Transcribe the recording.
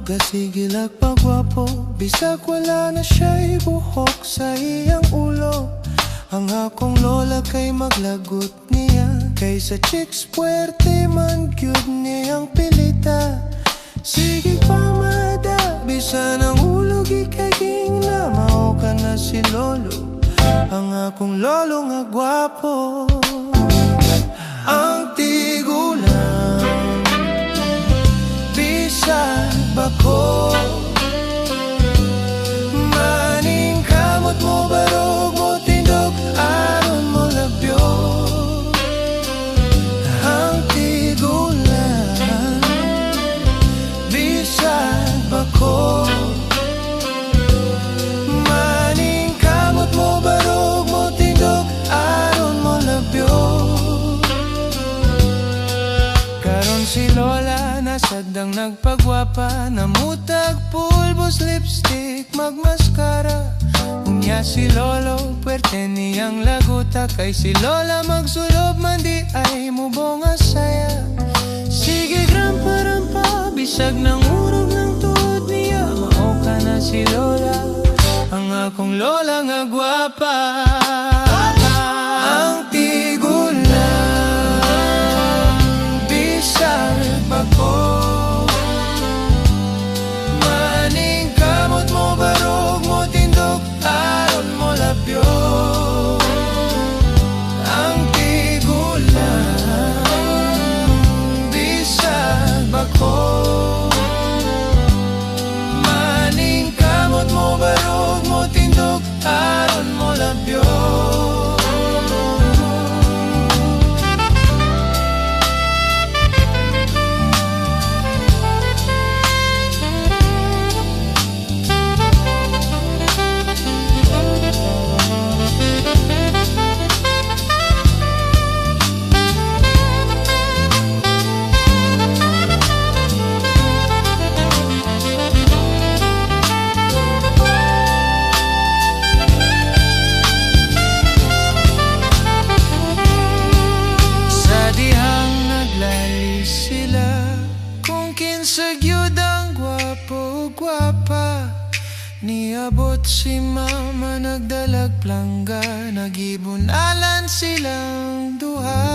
Gasigilak pagwapo, bisag wala na siya'y buhok sa iyang ulo. Ang akong lola kay maglagot niya, kaysa chicks puwerte man gyud niyang pilita. Sige pamada, bisan ang ulo gikaging na mao ka na si lolo. Ang akong lolo nga gwapo, ang tigulang bisag bako. Maning kamot mo barog mo tindog, aron mo labyo. Ang tigulang bisag bako. Maning kamot mo barog mo tindog, aron mo labyo. Karon si lola nasadang nagpagwapa, namutag pulbos lipstick magmaskara. Unya si lolo puwerte niyang laguta, kay si lola magsulob man di ay mubong asaya. Sige grampa-rampa, bisag ng urog ng tuod niya, mao ka na si lola, ang akong lola nga gwapa. Ang tigulang bisag bako. Maning kamot mo barog mo tindog, aron mo labyo. Ang tigulang bisag bako. Maning kamot mo barog mo tindog, aron mo labyo. Sagyod ang gwapo-gwapa, niabot si mama nagdalag plangga, nagibunalan silang duha.